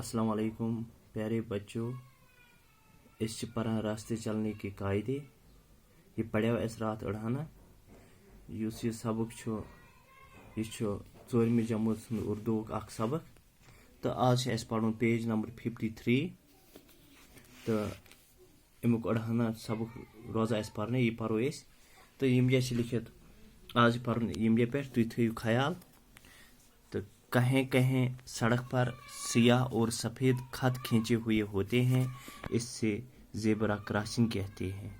अस्सलाम वालेकुम प्यारे बच्चों। इस पढ़ान रास्ते चलने के कायदे ये पढ़ो अस रात अड़ाना युस ये सबक यह 4वीं जमात उर्दू अख सबक तो आज अस पढ़न पेज नंबर 53 तो अमुक अड़ाना सबक रोजा अस पढ़ने यह पढ़ो अस तो यम जैसे लिखित आज पढ़न यम पे तुम थो ख्याल। तो कहीं कहीं सड़क पर सियाह और सफ़ेद खत खींचे हुए होते हैं, इससे ज़ेब्रा क्रॉसिंग कहते हैं।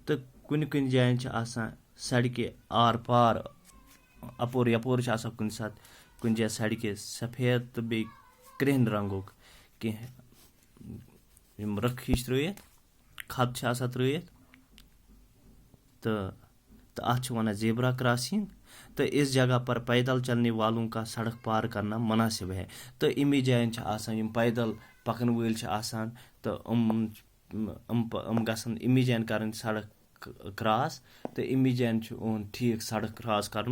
तो कुन कुन जायन सड़कें आर पार अपोर यपोर कुन साथ कुन जाय सड़कें सफ़ेद तो बे क्रिहन रंगुक कह रख हिश त्रित खत त्रित तो अत वन ज़ेब्रा क्रॉसिंग। तो इस जगह पर पैदल चलने वालों का सड़क पार करना मुनासिब है। तो इमी जायन पैदल पकन वल तो गसन इमी जायन कर सड़क क्रॉस तो इमी जायन ठीक सड़क क्रॉस कर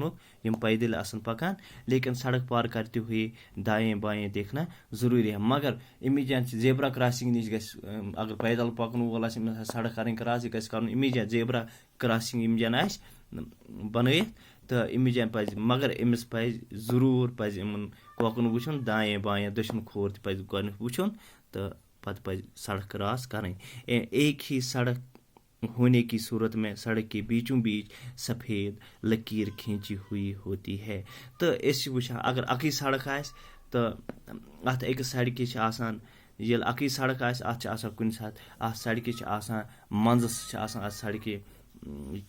यम पैदल पकान, लेकिन सड़क पार करते हुए दाएं बाएं देखना ज़रूरी है। मगर इमी जायन ज़ेब्रा क्रॉसिंग नश अगर पैदल पकन वोल सड़क कर क्रॉस यह कर इमी जायन ज़ेब्रा क्रॉसिंग इम जायन बन तो इमिस जान पज मगर अमिस पज जरूर पज इन कोकन वुचन दाएं बाएं दक्षिण खोर पज गन वुचन तो पत पज सड़क क्रॉस करें। एक ही सड़क होने की सूरत में सड़क के बीचों बीच सफ़ेद लकीर खींची हुई होती है। तो इस वुचा अगर अकी सड़क आस तो अत एक सड़क ये अकी सड़क आस कुन साथ अत सड़क मंजस सड़क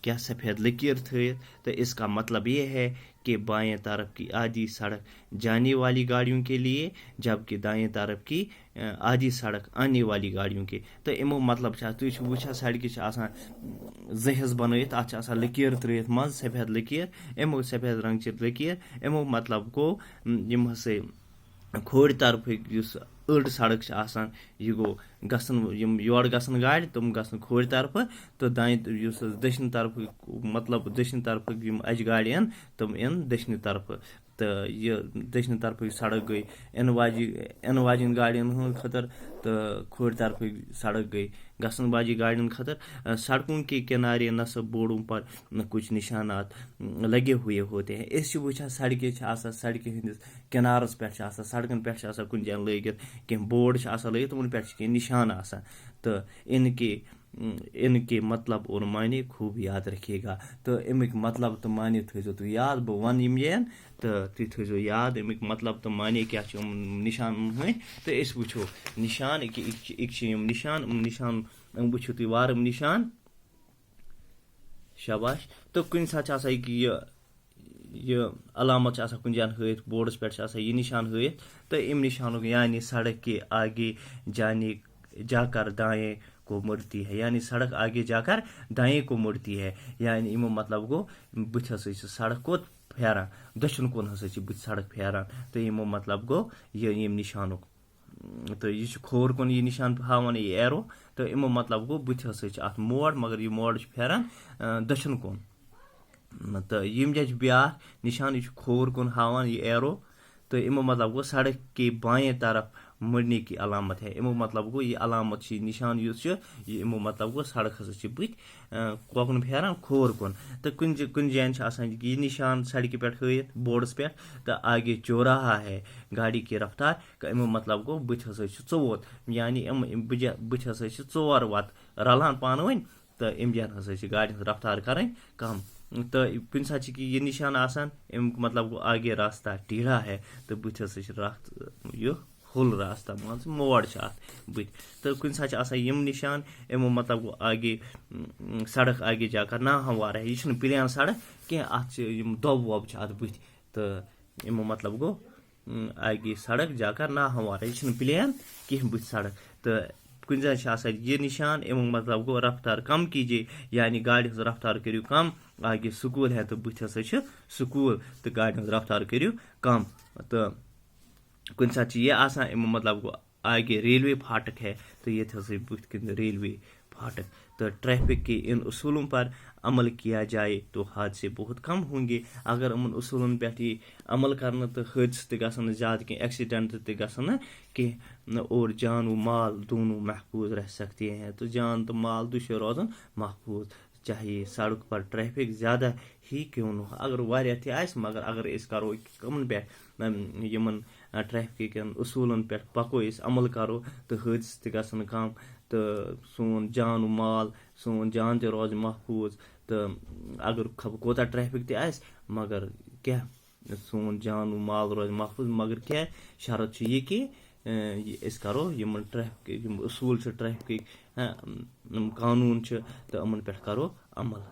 क्या सफ़ेद लकीर थी। तो इसका मतलब ये है कि बाएं तरफ की आधी सड़क जाने वाली गाड़ियों के लिए जबकि दाएं तरफ की आधी सड़क आने वाली गाड़ियों के। तो इमो मतलब तुम वुचा सड़क जहज बनत अत लकीर त्रित मज सफ़ेद लकीर इमो सफ़ेद रंग लकीर इमो मतलब गो यम हसा खोड़ तरफ अड़ सड़क यह गो गसन योर गसन गाड़ तुम गसन खोड़ तरफ तो दाएं दक्षिण तरफ मतलब दक्षिण तरफ अज गाड़ तुम इन दक्षिण तरफ। तो यह दक्षिण तरफ सड़क गई इन वाजिन गाड़ियों खतर तो खोड़ तरफ सड़क गई गसन वाजी गाड़ियों खतर। सड़कों के किनारे नस्ब बोर्डों पर कुछ निशानात लगे हुए होते हैं। इस वुचा सड़कें सड़क हंदिस किनारस पे सड़कन पे कुन जान लगित कह बोर्ड लगित तुम पे निशान तो इनके मतलब और मायने खूब याद रखिएगा। तो अमिक मतलब तो मायने थो तुम याद बह वन यम जायन तो तुम थो याद अमिक मतलब तो मायने क्या निशान हमें। तो इस वुचो निशान एक निशान वुचो तुम वार निशान शाबाश। तो कुन साथ यह अलामत कुन जान हथ बोर्डस पे यह निशान हथ तो इन निशानों यानी सड़क के आगे जाकर दाएं को मुड़ती है, यानी सड़क आगे जाकर दाएं को मुड़ती है। यानी इमो मतलब गो बुथ सड़क को फेरान दक्षिण कुन हसा बुथ सड़क फेरान। तो इमो मतलब गो ये निशान तो यह खोर कुन यह निशान हावन यह एरो तो इमो मतलब गो बुथ हसा मोड़ मगर यह मोड़ फेरान दक्षिण कुन। तो यम जज ब्या निशान यह खोर कुन हावन यह एरो तो इमो मतलब गो सड़क के बाएं तरफ मुड़ने की अलामत है। इमो मतलब गो ये अलामत निशान इमो मतलब गो सड़क हसा बुथ कोकन फेरान खोर कुन। तो कुन जान ये निशान सड़क पे हथ बोर्डस पे तो आगे चौराहा है गाड़ी की रफ्तार इमो मतलब गो बुथ हसा चोत यानी बुथ हसा चोर वत रलान पान वन तो इम जान हसा गाड़ी रफ्तार करें कम। तो कुन सा ये निशान मतलब गो आगे रास्ता टीढ़ा है तो बुथ हसा यह हुल रास्ता मान मोड़ बुथ। तो कुन सा यम निशान इमो मतलब गो आगे सड़क आगे जाकर ना हमवार है यह प्लेन सड़क कह अत दब वब अत बुथ। तो इमो मतलब गो आगे सड़क जाकर ना हमवार है यह प्लेन कह बुथ सड़क। तो कुन जान ये निशान इमो मतलब गो रफ्तार कम कीजिए यानी गाड़ी रफ्तार करियो कम। आगे स्कूल है तो बुथ हसा स्कूल तो गाड़ी रफ्तार करियो कम। तो कुन सा ये इमो मतलब गो आगे रेलवे फाटक है तो ये बुथ कन रेलवे फाटक। तो ट्रैफिक के इन उसूलों पर अमल किया जाए तो हादसे बहुत कम होंगे। अगर उन उसूलों पे ही अमल करना तो हादसे तो ज़्यादा कहीं एक्सीडेंट तो गसन कहीं और जान व माल दोनों महफूज रह सकते हैं। तो जान तो माल तो रोजान महफूज, चाहे सड़क पर ट्रैफिक ज़्यादा ही क्यों न हो। अगर वारिया थी आस मगर अगर इस करो कमन पे यमन ट्रैफिक उसूलन पे पको इस अमल करो तो हादसे तो गसन कम। तो सोन जान व माल सोन जान तो रोज महफूज। तो अगर कोता ट्रैफिक ते आस मगर क्या सोन जान व माल रोज महफूज। मगर क्या शरत ये कि अस करो यमन ट्रैफिक उसूल ट्रैफिक कानून तो अमन पे करो अमल।